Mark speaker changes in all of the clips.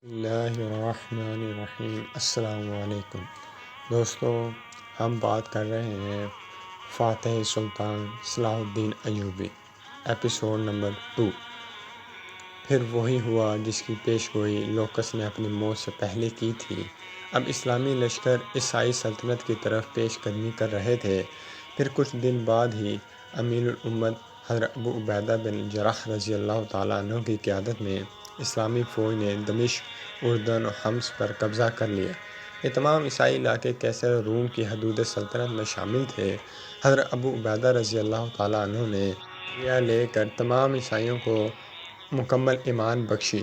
Speaker 1: اللہ الرحمن الرحیم۔ السلام علیکم دوستو، ہم بات کر رہے ہیں فاتح سلطان صلاح الدین ایوبی، ایپیسوڈ نمبر 2۔ پھر وہی ہوا جس کی پیش گوئی لوکس نے اپنی موت سے پہلے کی تھی۔ اب اسلامی لشکر عیسائی سلطنت کی طرف پیش قدمی کر رہے تھے۔ پھر کچھ دن بعد ہی امیر الامت حضرت ابو عبیدہ بن جراح رضی اللہ تعالیٰ عنہ کی قیادت میں اسلامی فوج نے دمشق، اردن اور حمص پر قبضہ کر لیا۔ یہ تمام عیسائی علاقے کیسر روم کی حدود سلطنت میں شامل تھے۔ حضرت ابو عبیدہ رضی اللہ تعالیٰ عنہ نے جزیہ لے کر تمام عیسائیوں کو مکمل ایمان بخشی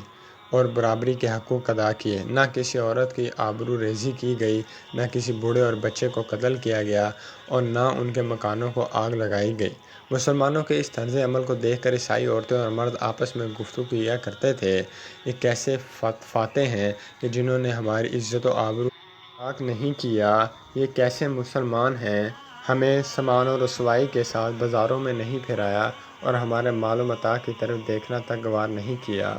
Speaker 1: اور برابری کے حقوق ادا کیے۔ نہ کسی عورت کی آبرو ریزی کی گئی، نہ کسی بوڑھے اور بچے کو قتل کیا گیا اور نہ ان کے مکانوں کو آگ لگائی گئی۔ مسلمانوں کے اس طرز عمل کو دیکھ کر عیسائی عورتیں اور مرد آپس میں گفتگو کیا کرتے تھے، یہ کیسے فاتح ہیں کہ جنہوں نے ہماری عزت و آبرو کو خاک نہیں کیا؟ یہ کیسے مسلمان ہیں؟ ہمیں سامان و رسوائی کے ساتھ بازاروں میں نہیں پھرایا اور ہمارے مال و متاع کی طرف دیکھنا تک گوار نہیں کیا۔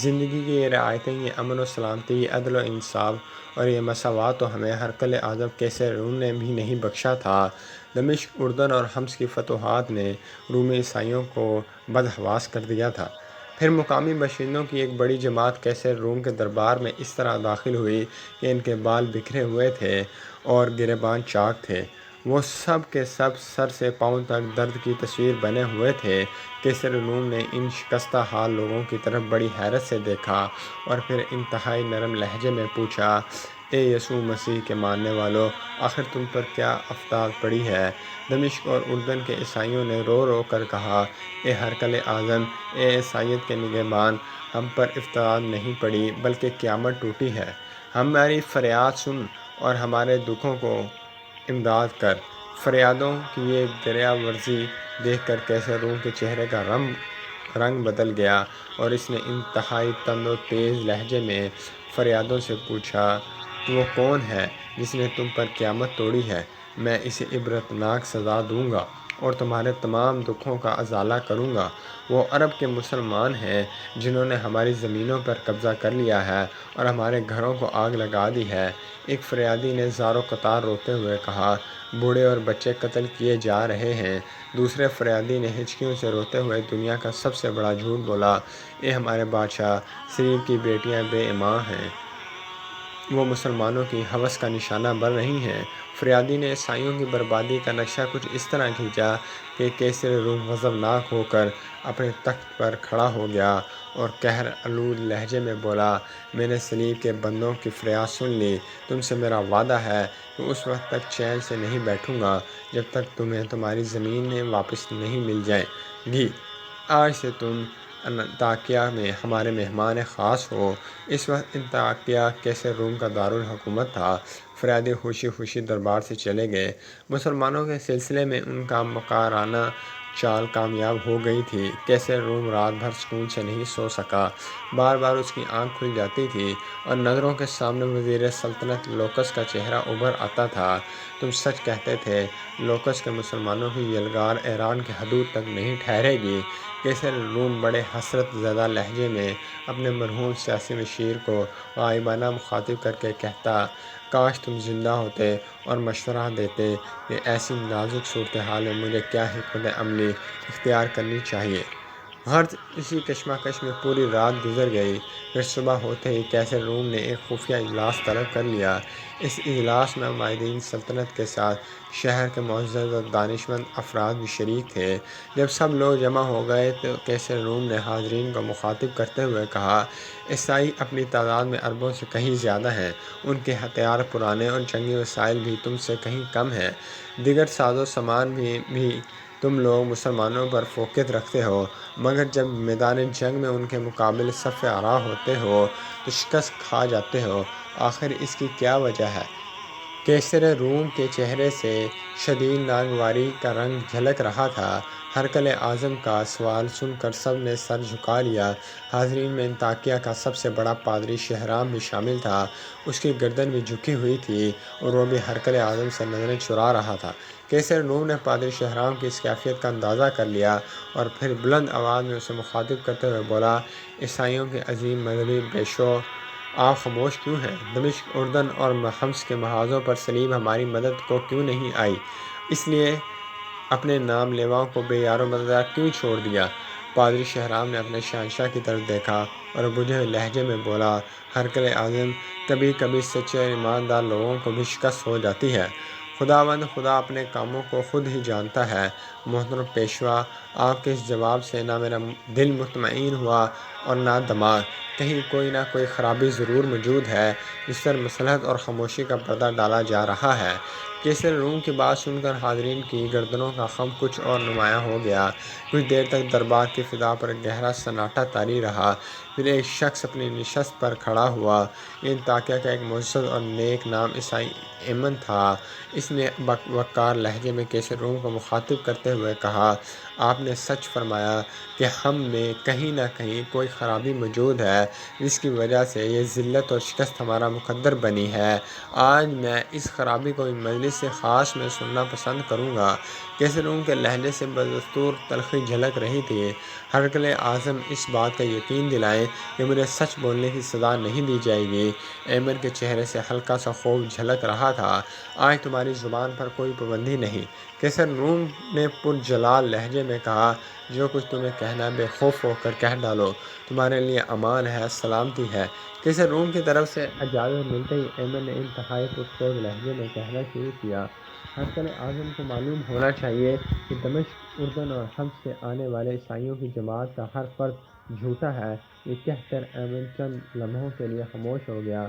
Speaker 1: زندگی کی یہ رعایتیں، یہ امن و سلامتی، یہ عدل و انصاف اور یہ مساوات تو ہمیں ہرقل اعظم کیسر روم نے بھی نہیں بخشا تھا۔ دمشق، اردن اور حمص کی فتوحات نے رومی عیسائیوں کو بدحواس کر دیا تھا۔ پھر مقامی باشندوں کی ایک بڑی جماعت کیسر روم کے دربار میں اس طرح داخل ہوئی کہ ان کے بال بکھرے ہوئے تھے اور گریباں چاک تھے۔ وہ سب کے سب سر سے پاؤں تک درد کی تصویر بنے ہوئے تھے۔ کیسر روم نے ان شکستہ حال لوگوں کی طرف بڑی حیرت سے دیکھا اور پھر انتہائی نرم لہجے میں پوچھا، اے یسوع مسیح کے ماننے والو، آخر تم پر کیا افتاد پڑی ہے؟ دمشق اور اردن کے عیسائیوں نے رو رو کر کہا، اے ہرقل اعظم، اے عیسائیت کے نگہبان، ہم پر افتاد نہیں پڑی بلکہ قیامت ٹوٹی ہے۔ ہماری فریاد سن اور ہمارے دکھوں کو امداد کر۔ فریادوں کی یہ دریا ورزی دیکھ کر کیسر روم کے چہرے کا رنگ بدل گیا اور اس نے انتہائی تند و تیز لہجے میں فریادوں سے پوچھا، وہ کون ہے جس نے تم پر قیامت توڑی ہے؟ میں اسے عبرتناک سزا دوں گا اور تمہارے تمام دکھوں کا ازالہ کروں گا۔ وہ عرب کے مسلمان ہیں جنہوں نے ہماری زمینوں پر قبضہ کر لیا ہے اور ہمارے گھروں کو آگ لگا دی ہے۔ ایک فریادی نے زار و قطار روتے ہوئے کہا، بوڑھے اور بچے قتل کیے جا رہے ہیں۔ دوسرے فریادی نے ہچکیوں سے روتے ہوئے دنیا کا سب سے بڑا جھوٹ بولا، اے ہمارے بادشاہ، سلیب کی بیٹیاں بے ایماں ہیں، وہ مسلمانوں کی ہوس کا نشانہ بن رہی ہیں۔ فریادی نے عیسائیوں کی بربادی کا نقشہ کچھ اس طرح کھینچا کہ کیسر روم غضبناک ہو کر اپنے تخت پر کھڑا ہو گیا اور قہر آلود لہجے میں بولا، میں نے سلیب کے بندوں کی فریاد سن لی۔ تم سے میرا وعدہ ہے کہ اس وقت تک چین سے نہیں بیٹھوں گا جب تک تمہیں تمہاری زمینیں واپس نہیں مل جائیں گی۔ آج سے تم انطاکیہ میں ہمارے مہمان خاص ہو۔ اس وقت انطاکیہ کیسر روم کا دارالحکومت تھا۔ فریادی خوشی خوشی دربار سے چلے گئے۔ مسلمانوں کے سلسلے میں ان کا مکارانہ چال کامیاب ہو گئی تھی۔ کیسر روم رات بھر سکون سے نہیں سو سکا۔ بار بار اس کی آنکھ کھل جاتی تھی اور نظروں کے سامنے وزیر سلطنت لوکس کا چہرہ ابھر آتا تھا۔ تم سچ کہتے تھے لوکس کہ مسلمانوں کی یلغار ایران کی حدود تک نہیں ٹھہرے گی۔ کیسر روم بڑے حسرت زدہ لہجے میں اپنے مرحوم سیاسی مشیر کو غائبانہ مخاطب کر کے کہتا، کاش تم زندہ ہوتے اور مشورہ دیتے کہ ایسی نازک صورتحال میں مجھے کیا حکمت عملی اختیار کرنی چاہیے۔ غرض اسی کشمکش میں پوری رات گزر گئی۔ پھر صبح ہوتے ہی کیسر روم نے ایک خفیہ اجلاس طلب کر لیا۔ اس اجلاس میں مائدین سلطنت کے ساتھ شہر کے معزز اور دانشمند افراد بھی شریک تھے۔ جب سب لوگ جمع ہو گئے تو کیسر روم نے حاضرین کو مخاطب کرتے ہوئے کہا، عیسائی اپنی تعداد میں عربوں سے کہیں زیادہ ہیں، ان کے ہتھیار پرانے اور جنگی وسائل بھی تم سے کہیں کم ہیں، دیگر ساز و سامان بھی تم لوگ مسلمانوں پر فوقیت رکھتے ہو، مگر جب میدان جنگ میں ان کے مقابلے صف آرا ہوتے ہو تو شکست کھا جاتے ہو، آخر اس کی کیا وجہ ہے؟ کیسر روم کے چہرے سے شدید ناگواری کا رنگ جھلک رہا تھا۔ ہرقل اعظم کا سوال سن کر سب نے سر جھکا لیا۔ حاضرین میں انطاکیہ کا سب سے بڑا پادری شہرام بھی شامل تھا۔ اس کی گردن بھی جھکی ہوئی تھی اور وہ بھی ہرقل اعظم سے نظریں چرا رہا تھا۔ کیسر روم نے پادری شہرام کی اس کیفیت کا اندازہ کر لیا اور پھر بلند آواز میں اسے مخاطب کرتے ہوئے بولا، عیسائیوں کے عظیم مذہبی بیشو، آپ خاموش کیوں ہیں؟ دمشق، اردن اور حمص کے محاذوں پر سلیب ہماری مدد کو کیوں نہیں آئی؟ اس لیے اپنے نام لیواؤں کو بے یار و مددگار کیوں چھوڑ دیا؟ پادری شہرام نے اپنے شہنشاہ کی طرف دیکھا اور بجھے ہوئے لہجے میں بولا، ہرقل اعظم، کبھی کبھی سچے اور ایماندار لوگوں کو بھی شکست ہو جاتی ہے۔ خداوند خدا اپنے کاموں کو خود ہی جانتا ہے۔ محترم پیشوا، آپ کے اس جواب سے نہ میرا دل مطمئن ہوا اور نہ دماغ۔ کہیں کوئی نہ کوئی خرابی ضرور موجود ہے جس پر مصلحت اور خاموشی کا پردہ ڈالا جا رہا ہے۔ کیسر روم کی بات سن کر حاضرین کی گردنوں کا خم کچھ اور نمایاں ہو گیا۔ کچھ دیر تک دربار کی فضا پر گہرا سناٹا طاری رہا۔ پھر ایک شخص اپنی نشست پر کھڑا ہوا۔ یہ انطاکیہ کا ایک معزز اور نیک نام عیسائی ایمن تھا۔ اس نے وقار لہجے میں کیسر روم کو مخاطب کرتے ہوئے کہا، آپ نے سچ فرمایا کہ ہم میں کہیں نہ کہیں کوئی خرابی موجود ہے جس کی وجہ سے یہ ذلت اور شکست ہمارا مقدر بنی ہے۔ آج میں اس خرابی کو مجلس خاص میں سننا پسند کروں گا۔ کیسر روم کے لہجے سے بدستور تلخی جھلک رہی تھی۔ ہرقل اعظم، اس بات کا یقین دلائیں کہ مجھے سچ بولنے کی سزا نہیں دی جائے گی۔ ایمن کے چہرے سے ہلکا سا خوف جھلک رہا تھا۔ آج تمہاری زبان پر کوئی پابندی نہیں۔ کیسر روم نے پرجلال لہجے میں کہا، جو کچھ تمہیں کہنا ہے بے خوف ہو کر کہہ ڈالو۔ تمہارے لیے امان ہے، سلامتی ہے۔ کیسر روم کی طرف سے اجازت ملتے ہی ایمن نے انتہائی پرسوز لہجے میں کہنا شروع کیا، ہرقل اعظم کو معلوم ہونا چاہیے کہ دمشق، اردن اور حمص سے آنے والے عیسائیوں کی جماعت کا ہر فرد جھوٹا ہے۔ یہ کہہ کر ایمن چند لمحوں کے لیے خاموش ہو گیا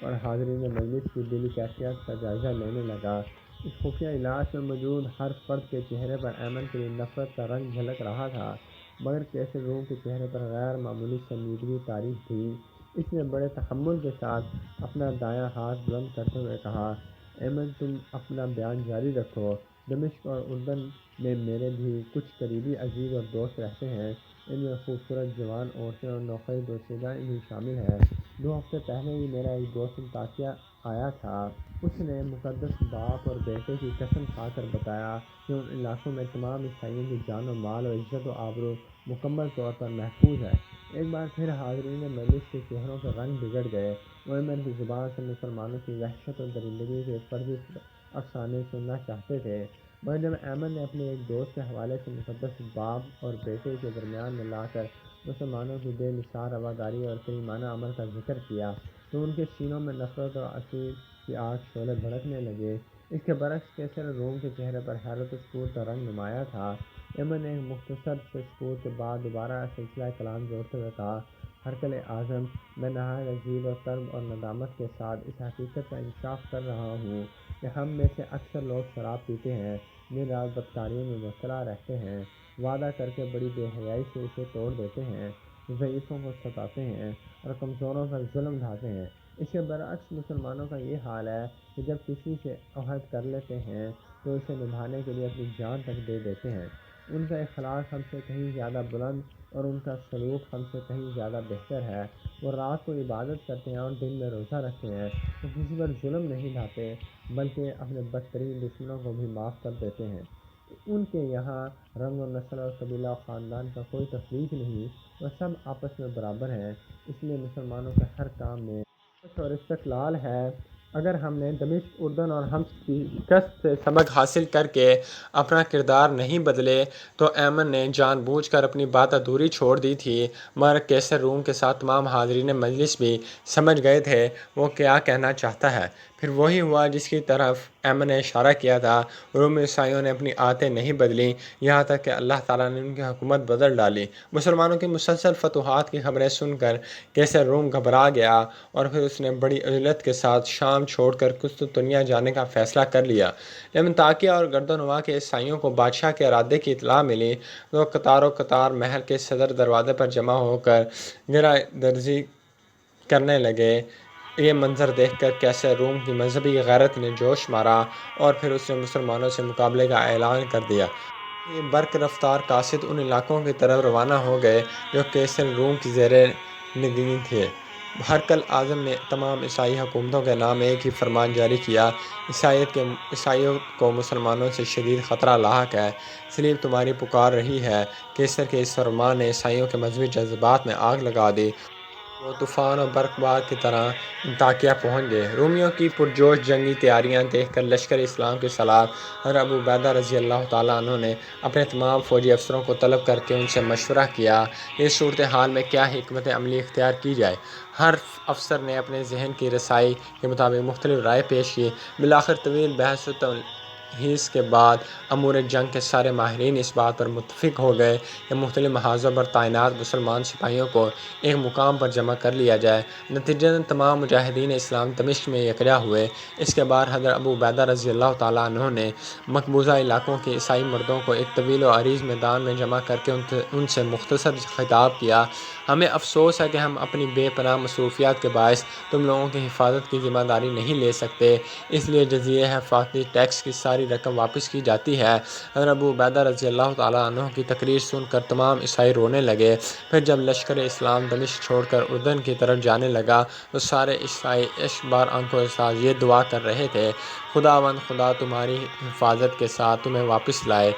Speaker 1: اور حاضرین مجلس کی دلی کیفیت کا جائزہ لینے لگا۔ اس خفیہ اجلاس میں موجود ہر فرد کے چہرے پر ایمن کے لیے نفرت کا رنگ جھلک رہا تھا، مگر کیسر روم کے چہرے پر غیر معمولی سنجیدگی طاری تھی۔ اس نے بڑے تحمل کے ساتھ اپنا دایاں ہاتھ بلند کرتے ہوئے کہا، ایمن، تم اپنا بیان جاری رکھو۔ دمشق اور اردن میں میرے بھی کچھ قریبی عزیز اور دوست رہتے ہیں۔ ان میں خوبصورت جوان عورتیں اور نوخی دوشیزہ بھی شامل ہیں۔ 2 ہفتے پہلے ہی میرا ایک دوست انطاکیہ آیا تھا۔ اس نے مقدس باپ اور بیٹے کی قسم کھا کر بتایا کہ ان علاقوں میں تمام عیسائیوں کی جان و مال و عزت و آبرو مکمل طور پر محفوظ ہے۔ ایک بار پھر حاضرین مجلس کے چہروں کے رنگ بگڑ گئے۔ وہ ایمن کی زبان سے مسلمانوں کی وحشت اور درندگی کے فرضی افسانے سننا چاہتے تھے، مگر جب ایمن نے اپنے ایک دوست کے حوالے سے مقدس باپ اور بیٹے کے درمیان میں لا کر مسلمانوں کی بے مثال رواداری اور کریمانہ عمل کا ذکر کیا تو ان کے سینوں میں نفرت اور عصیان کی آگ شعلے بھڑکنے لگے۔ اس کے برعکس کیسر روم کے چہرے پر حیرت و سکوت کا رنگ نمایاں تھا۔ ایمن نے ایک مختصر سے سکوت کے بعد دوبارہ سلسلہ کلام جوڑتے ہوئے کہا، ہرقل اعظم، میں نہایت عجیب اور کرب اور ندامت کے ساتھ اس حقیقت کا انکشاف کر رہا ہوں کہ ہم میں سے اکثر لوگ شراب پیتے ہیں، دن رات بدکاریوں میں مبتلا رہتے ہیں، وعدہ کر کے بڑی بے حیائی سے اسے توڑ دیتے ہیں، ضعیفوں کو ستاتے ہیں اور کمزوروں پر ظلم ڈھاتے ہیں۔ اس کے برعکس مسلمانوں کا یہ حال ہے کہ جب کسی سے عہد کر لیتے ہیں تو اسے نبھانے کے لیے اپنی جان تک دے دیتے ہیں۔ ان کا اخلاق ہم سے کہیں زیادہ بلند اور ان کا سلوک ہم سے کہیں زیادہ بہتر ہے۔ وہ رات کو عبادت کرتے ہیں اور دن میں روزہ رکھتے ہیں۔ وہ کسی پر ظلم نہیں ڈھاتے بلکہ اپنے بدترین دشمنوں کو بھی معاف کر دیتے ہیں۔ ان کے یہاں رنگ و نسل اور قبیلہ و خاندان کا کوئی تفریق نہیں، وہ سب آپس میں برابر ہیں۔ اس لیے مسلمانوں کے ہر کام میں ہوش اور استقلال ہے۔ اگر ہم نے دمشق، اردن اور حمص کی شکست سے سبق حاصل کر کے اپنا کردار نہیں بدلے تو ایمن نے جان بوجھ کر اپنی بات ادھوری چھوڑ دی تھی، مگر کیسر روم کے ساتھ تمام حاضرین مجلس بھی سمجھ گئے تھے وہ کیا کہنا چاہتا ہے۔ پھر وہی ہوا جس کی طرف ایمن نے اشارہ کیا تھا۔ رومی عیسائیوں نے اپنی عادتیں نہیں بدلیں، یہاں تک کہ اللہ تعالیٰ نے ان کی حکومت بدل ڈالی۔ مسلمانوں کی مسلسل فتوحات کی خبریں سن کر کیسر روم گھبرا گیا اور پھر اس نے بڑی عجلت کے ساتھ شام چھوڑ کر قسطنطنیہ جانے کا فیصلہ کر لیا۔ جب انطاکیہ اور گردنواں کے عیسائیوں کو بادشاہ کے ارادے کی اطلاع ملی تو قطار و قطار محل کے صدر دروازے پر جمع ہو کر گرہ درزی کرنے لگے۔ یہ منظر دیکھ کر کیسر روم کی مذہبی غیرت نے جوش مارا اور پھر اس نے مسلمانوں سے مقابلے کا اعلان کر دیا۔ یہ برق رفتار قاصد ان علاقوں کی طرف روانہ ہو گئے جو کیسر روم کی زیر نگرانی تھے۔ ہرقل اعظم نے تمام عیسائی حکومتوں کے نام ایک ہی فرمان جاری کیا، عیسائیوں کو مسلمانوں سے شدید خطرہ لاحق ہے، صلیب تمہاری پکار رہی ہے۔ کیسر کے اس فرمان نے عیسائیوں کے مذہبی جذبات میں آگ لگا دی۔ وہ طوفان اور برق بار کی طرح انطاکیہ پہنچ گئے۔ رومیوں کی پرجوش جنگی تیاریاں دیکھ کر لشکر اسلام کے سالار حضرت ابو عبیدہ رضی اللہ تعالیٰ عنہ نے اپنے تمام فوجی افسروں کو طلب کر کے ان سے مشورہ کیا کہ اس صورتحال میں کیا حکمت عملی اختیار کی جائے۔ ہر افسر نے اپنے ذہن کی رسائی کے مطابق مختلف رائے پیش کی۔ بالآخر طویل بحث و تمہیز کے بعد امور جنگ کے سارے ماہرین اس بات پر متفق ہو گئے کہ مختلف محاذوں پر تعینات مسلمان سپاہیوں کو ایک مقام پر جمع کر لیا جائے۔ نتیجتاً تمام مجاہدین اسلام دمشق میں یکجا ہوئے۔ اس کے بعد حضرت ابو عبیدہ رضی اللہ تعالیٰ عنہ نے مقبوضہ علاقوں کے عیسائی مردوں کو ایک طویل و عریض میدان میں جمع کر کے ان سے مختصر خطاب کیا: ہمیں افسوس ہے کہ ہم اپنی بے پناہ مصروفیات کے باعث تم لوگوں کی حفاظت کی ذمہ داری نہیں لے سکتے، اس لیے جزیہ حفاظتی ٹیکس کی ساری رقم واپس کی جاتی ہے۔ حضرت ابو عبیدہ رضی اللہ تعالیٰ عنہ کی تقریر سن کر تمام عیسائی رونے لگے۔ پھر جب لشکر اسلام دمشق چھوڑ کر اردن کی طرف جانے لگا تو سارے عیسائی اشک بار آنکھوں کے ساتھ یہ دعا کر رہے تھے: خداوند خدا تمہاری حفاظت کے ساتھ تمہیں واپس لائے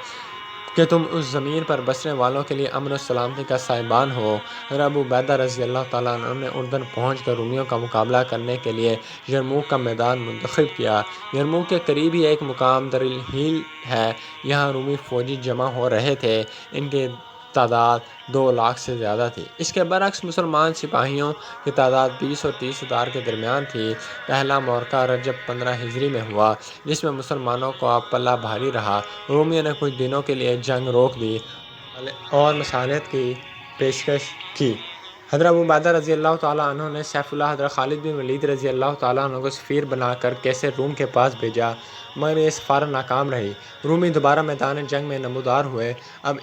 Speaker 1: کہ تم اس زمین پر بسنے والوں کے لیے امن و سلامتی کا سائبان ہو۔ حضرت ابو عبیدہ رضی اللہ تعالیٰ عنہ نے اردن پہنچ کر رومیوں کا مقابلہ کرنے کے لیے یرموک کا میدان منتخب کیا۔ یرموک کے قریب ہی ایک مقام درالحیل ہے، یہاں رومی فوجی جمع ہو رہے تھے۔ ان کی تعداد 2 لاکھ سے زیادہ تھی۔ اس کے برعکس مسلمان سپاہیوں کی تعداد 20 اور 30,000 کے درمیان تھی۔ پہلا معرکہ رجب 15 ہجری میں ہوا، جس میں مسلمانوں کا پلہ بھاری رہا۔ رومیوں نے کچھ دنوں کے لیے جنگ روک دی اور مصالحت کی پیشکش کی۔ حضرت ابو عبیدہ رضی اللہ تعالیٰ عنہ نے سیف اللہ حضرت خالد بن ولید رضی اللہ تعالیٰ عنہ کو سفیر بنا کر کیسر روم کے پاس بھیجا، مگر یہ سفارت ناکام رہی۔ رومی دوبارہ میدان جنگ میں نمودار ہوئے۔ اب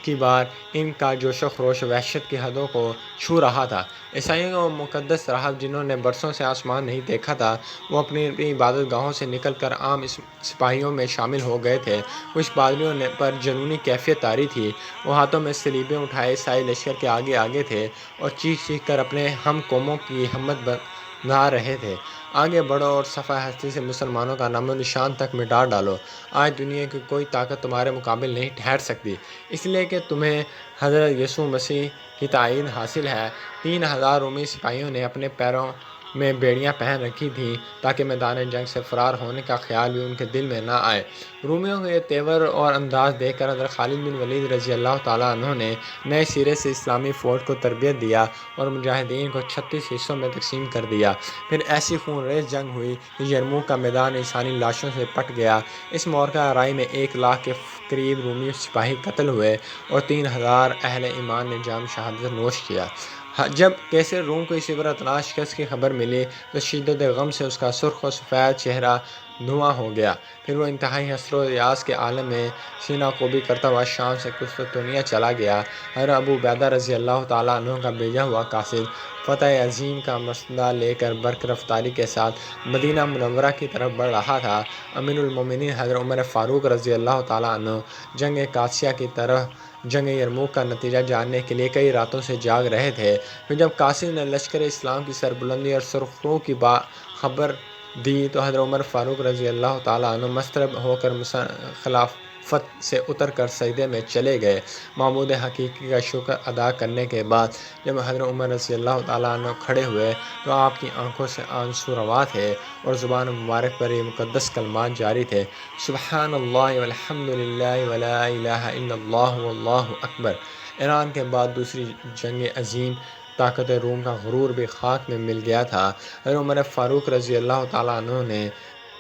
Speaker 1: کی بار ان کا جوش و خروش وحشت کی حدوں کو چھو رہا تھا۔ عیسائیوں کے مقدس راہب جنہوں نے برسوں سے آسمان نہیں دیکھا تھا، وہ اپنی عبادت گاہوں سے نکل کر عام سپاہیوں میں شامل ہو گئے تھے۔ کچھ پادریوں پر جنونی کیفیت طاری تھی، وہ ہاتھوں میں صلیبیں اٹھائے عیسائی لشکر کے آگے آگے تھے اور چیخ چیخ کر اپنے ہم قوموں کی ہمت بنا رہے تھے: آگے بڑھو اور صفحہ ہستی سے مسلمانوں کا نام و نشان تک مٹا ڈالو۔ آج دنیا کی کوئی طاقت تمہارے مقابل نہیں ٹھہر سکتی، اس لیے کہ تمہیں حضرت یسوع مسیح کی تائید حاصل ہے۔ 3,000 رومی سپاہیوں نے اپنے پیروں میں بیڑیاں پہن رکھی تھیں تاکہ میدان جنگ سے فرار ہونے کا خیال بھی ان کے دل میں نہ آئے۔ رومیوں کے یہ تیور اور انداز دیکھ کر حضرت خالد بن ولید رضی اللہ تعالیٰ عنہ نے نئے سرے سے اسلامی فوج کو تربیت دیا اور مجاہدین کو 36 حصوں میں تقسیم کر دیا۔ پھر ایسی خون ریز جنگ ہوئی کہ یرموک کا میدان انسانی لاشوں سے پٹ گیا۔ اس معرکہ آرائی میں 1 لاکھ کے قریب رومی سپاہی قتل ہوئے اور 3,000 اہل ایمان نے جام شہادت نوش کیا۔ جب کیسر روم کو اس عبرتناک شکست کی خبر ملی تو شدت غم سے اس کا سرخ و سفید چہرہ دھواں ہو گیا۔ پھر وہ انتہائی حسرت و یاس کے عالم میں سینہ کوبی کرتا ہوا شام سے قسطنطنیہ چلا گیا۔ حضرت ابو عبیدہ رضی اللہ تعالیٰ عنہ کا بھیجا ہوا قاصد فتح عظیم کا مسودہ لے کر برق رفتاری کے ساتھ مدینہ منورہ کی طرف بڑھ رہا تھا۔ امیر المومنین حضرت عمر فاروق رضی اللہ تعالیٰ عنہ جنگ قادسیہ کی طرح جنگ یرموک کا نتیجہ جاننے کے لیے کئی راتوں سے جاگ رہے تھے۔ پھر جب قاصد نے لشکر اسلام کی سربلندی اور سرخرو کی خبر دی تو حضرت عمر فاروق رضی اللہ تعالیٰ عنہ مضطرب ہو کر خلافت سے اتر کر سجدے میں چلے گئے۔ معبود حقیقی کا شکر ادا کرنے کے بعد جب حضرت عمر رضی اللہ تعالیٰ عنہ کھڑے ہوئے تو آپ کی آنکھوں سے آنسو رواں تھے اور زبان مبارک پر یہ مقدس کلمات جاری تھے: سبحان اللہ والحمد للہ ولا الہ الا اللہ واللہ اکبر۔ ایران کے بعد دوسری جنگ عظیم طاقت روم کا غرور بھی خاک میں مل گیا تھا۔ حضرت عمر فاروق رضی اللہ تعالیٰ عنہ نے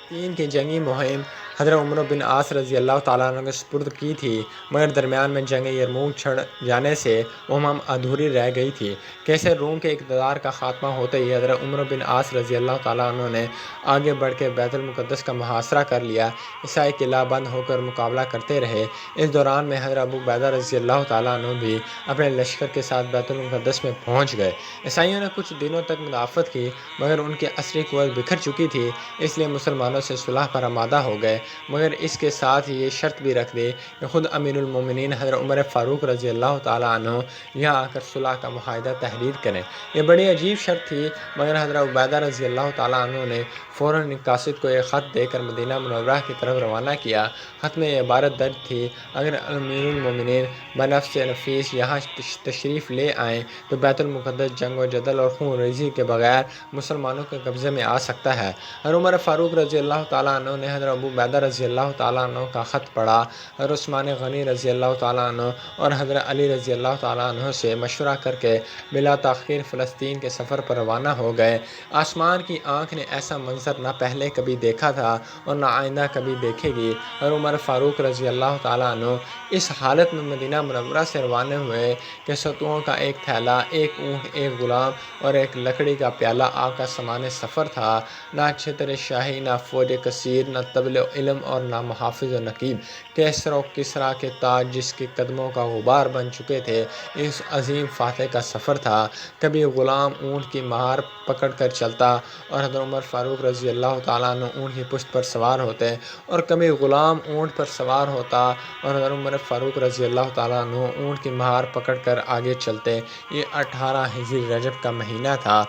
Speaker 1: چین کی جنگی مہم حضرت عمرو بن عاص رضی اللہ تعالیٰ عنہ کے سپرد کی تھی، مگر درمیان میں جنگ یرموک چھڑ جانے سے وہ مہم ادھوری رہ گئی تھی۔ کیسر روم کے اقتدار کا خاتمہ ہوتے ہی حضرت عمرو بن عاص رضی اللہ تعالیٰ عنہ نے آگے بڑھ کے بیت المقدس کا محاصرہ کر لیا۔ عیسائی قلعہ بند ہو کر مقابلہ کرتے رہے۔ اس دوران میں حضرت ابو عبیدہ رضی اللہ تعالیٰ عنہ بھی اپنے لشکر کے ساتھ بیت المقدس میں پہنچ گئے۔ عیسائیوں نے کچھ دنوں تک مدافعت کی، مگر ان کی عسکری قوت بکھر چکی تھی، اس لیے مسلمانوں سے صلح پر آمادہ ہو گئے۔ مگر اس کے ساتھ یہ شرط بھی رکھ دی کہ خود امیر المومنین حضرت عمر فاروق رضی اللہ تعالیٰ عنہ یہاں آ کر صلح کا معاہدہ تحریر کریں۔ یہ بڑی عجیب شرط تھی، مگر حضرت عبیدہ رضی اللہ تعالیٰ عنہ نے فوراً قاصد کو ایک خط دے کر مدینہ منورہ کی طرف روانہ کیا۔ خط میں یہ عبارت درج تھی: اگر امیر المومنین بنفس نفیس یہاں تشریف لے آئیں تو بیت المقدس جنگ و جدل اور خون ریزی کے بغیر مسلمانوں کے قبضے میں آ سکتا ہے۔ حضرت عمر فاروق رضی اللہ تعالیٰ عنہ نے حضرت ابو عبیدہ رضی اللہ تعالیٰ عنہ کا خط پڑھا۔ حضرت عثمان غنی رضی اللہ تعالیٰ عنہ اور حضرت علی رضی اللہ تعالیٰ عنہ سے مشورہ کر کے بلا تاخیر فلسطین کے سفر پر روانہ ہو گئے۔ آسمان کی آنکھ نے ایسا منظر نہ پہلے کبھی دیکھا تھا اور نہ آئندہ کبھی دیکھے گی۔ حضرت عمر فاروق رضی اللہ تعالیٰ عنہ اس حالت میں مدینہ منورہ سے روانہ ہوئے کہ ستوؤں کا ایک تھیلا، ایک اونٹ، ایک غلام اور ایک لکڑی کا پیالہ آپ کا سامان سفر تھا۔ نہ چھتر شاہی، نہ فوج کثیر، نہ طبل علم اور نہ محافظ و نقیب۔ کیسر و کسریٰ کے تاج جس کے قدموں کا غبار بن چکے تھے، اس عظیم فاتح کا سفر تھا۔ کبھی غلام اونٹ کی مہار پکڑ کر چلتا اور حضرت عمر فاروق رضی اللہ تعالیٰ عنہ اونٹ کی پشت پر سوار ہوتے، اور کبھی غلام اونٹ پر سوار ہوتا اور حضرت عمر فاروق رضی اللہ تعالیٰ عنہ اونٹ کی مہار پکڑ کر آگے چلتے۔ یہ 18 ہجری رجب کا مہینہ تھا۔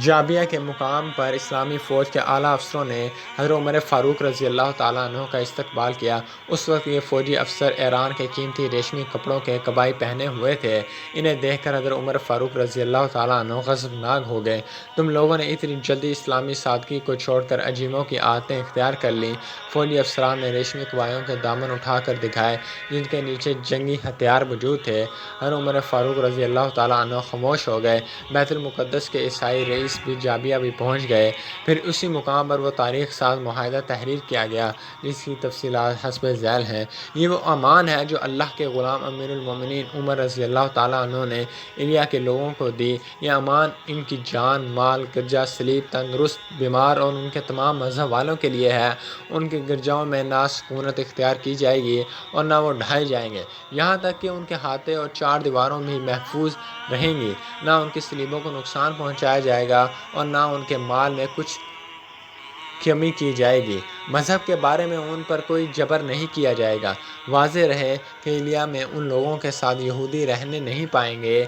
Speaker 1: جابیہ کے مقام پر اسلامی فوج کے اعلیٰ افسروں نے حضرت عمر فاروق رضی اللہ تعالیٰ عنہ کا استقبال کیا۔ اس وقت یہ فوجی افسر ایران کے قیمتی ریشمی کپڑوں کے قبائی پہنے ہوئے تھے۔ انہیں دیکھ کر حضرت عمر فاروق رضی اللہ تعالیٰ عنہ غضبناک ہو گئے۔ تم لوگوں نے اتنی جلدی اسلامی سادگی کو چھوڑ کر عجیبوں کی عادتیں اختیار کر لیں۔ فوجی افسران نے ریشمی قبائیوں کے دامن اٹھا کر دکھائے جن کے نیچے جنگی ہتھیار موجود تھے۔ حضرت عمر فاروق رضی اللہ تعالیٰ عنہ خاموش ہو گئے۔ بیت المقدس کے عیسائی رئیس بھی جابیہ بھی پہنچ گئے۔ پھر اسی مقام پر وہ تاریخ ساز معاہدہ تحریر کیا گیا جس کی تفصیلات حسب ذیل ہیں۔ یہ وہ امان ہے جو اللہ کے غلام امیر المومنین عمر رضی اللہ تعالیٰ عنہ نے ایلیا کے لوگوں کو دی۔ یہ امان ان کی جان، مال، گرجا صلیب، تندرست، بیمار اور ان کے تمام مذہب والوں کے لیے ہے۔ ان کے گرجاؤں میں نہ سکونت اختیار کی جائے گی اور نہ وہ ڈھائے جائیں گے، یہاں تک کہ ان کے ہاتھیں اور چار دیواروں میں محفوظ رہیں گی۔ نہ ان کی صلیبوں کو نقصان پہنچایا جائے گا اور نہ ان کے مال میں کچھ کمی کی جائے گی۔ مذہب کے بارے میں ان پر کوئی جبر نہیں کیا جائے گا۔ واضح رہے کہ ایلیا میں ان لوگوں کے ساتھ یہودی رہنے نہیں پائیں گے۔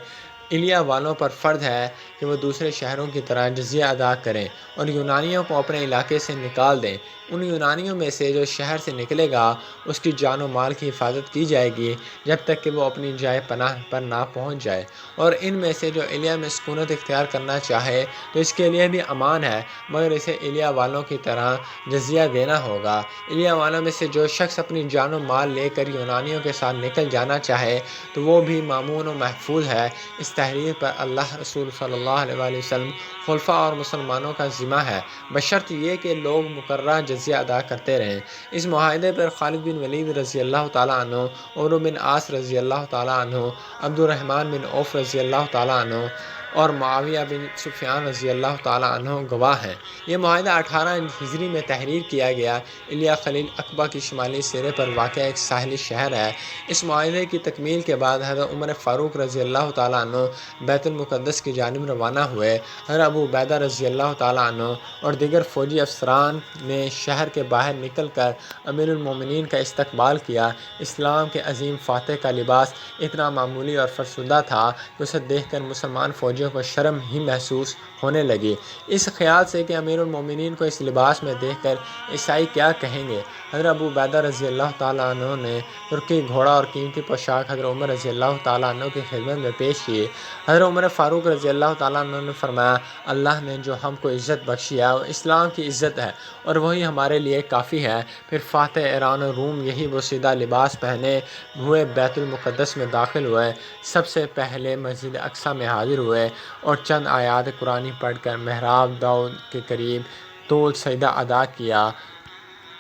Speaker 1: ایلیا والوں پر فرض ہے کہ وہ دوسرے شہروں کی طرح جزیہ ادا کریں اور یونانیوں کو اپنے علاقے سے نکال دیں۔ ان یونانیوں میں سے جو شہر سے نکلے گا اس کی جان و مال کی حفاظت کی جائے گی جب تک کہ وہ اپنی جائے پناہ پر نہ پہنچ جائے، اور ان میں سے جو ایلیا میں سکونت اختیار کرنا چاہے تو اس کے لیے بھی امان ہے، مگر اسے ایلیا والوں کی طرح جزیہ دینا ہوگا۔ ایلیا والوں میں سے جو شخص اپنی جان و مال لے کر یونانیوں کے ساتھ نکل جانا چاہے تو وہ بھی مامون و محفوظ ہے۔ اس تحریر پر اللہ، رسول صلی اللہ علیہ وآلہ وسلم، خلفاء اور مسلمانوں کا ذمہ ہے، بشرط یہ کہ لوگ مقررہ جزیہ ادا کرتے رہیں۔ اس معاہدے پر خالد بن ولید رضی اللہ تعالیٰ عنہ، عمرو بن عاص رضی اللہ تعالیٰ عنہ، عبد الرحمن بن عوف رضی اللہ تعالیٰ عنہ اور معاویہ بن سفیان رضی اللہ تعالیٰ عنہ گواہ ہیں۔ یہ معاہدہ 18 ہجری میں تحریر کیا گیا۔ ایلیا خلیل عقبہ کی شمالی سرے پر واقع ایک ساحلی شہر ہے۔ اس معاہدے کی تکمیل کے بعد حضرت عمر فاروق رضی اللہ تعالیٰ عنہ بیت المقدس کی جانب روانہ ہوئے۔ حضرت ابو عبیدہ رضی اللہ تعالیٰ عنہ اور دیگر فوجی افسران نے شہر کے باہر نکل کر امیر المومنین کا استقبال کیا۔ اسلام کے عظیم فاتح کا لباس اتنا معمولی اور فرسودہ تھا کہ اسے دیکھ کر مسلمان فوجیوں کو شرم ہی محسوس ہونے لگی، اس خیال سے کہ امیر المومنین کو اس لباس میں دیکھ کر عیسائی کیا کہیں گے۔ حضرت ابو عبیدہ رضی اللہ تعالیٰ عنہ نے ترکی گھوڑا اور قیمتی پوشاک حضرت عمر رضی اللہ تعالیٰ عنہ کی خدمت میں پیش کی۔ حضرت عمر فاروق رضی اللہ تعالیٰ عنہ نے فرمایا، اللہ نے جو ہم کو عزت بخشی ہے وہ اسلام کی عزت ہے اور وہی ہمارے لیے کافی ہے۔ پھر فاتح ایران و روم یہی بوسیدہ لباس پہنے ہوئے بیت المقدس میں داخل ہوئے، سب سے پہلے مسجد اقصیٰ میں حاضر ہوئے اور چند آیات قرآنی پڑھ کر محراب داؤد کے قریب طول سجدہ ادا کیا۔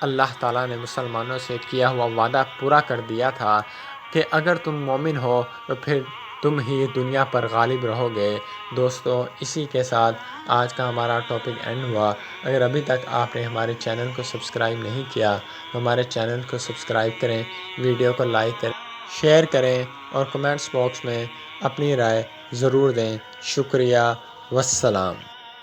Speaker 1: اللہ تعالیٰ نے مسلمانوں سے کیا ہوا وعدہ پورا کر دیا تھا کہ اگر تم مومن ہو تو پھر تم ہی دنیا پر غالب رہو گے۔ دوستو، اسی کے ساتھ آج کا ہمارا ٹاپک اینڈ ہوا۔ اگر ابھی تک آپ نے ہمارے چینل کو سبسکرائب نہیں کیا تو ہمارے چینل کو سبسکرائب کریں، ویڈیو کو لائک کریں، شیئر کریں اور کمنٹس باکس میں اپنی رائے ضرور دیں۔ شکریہ، والسلام۔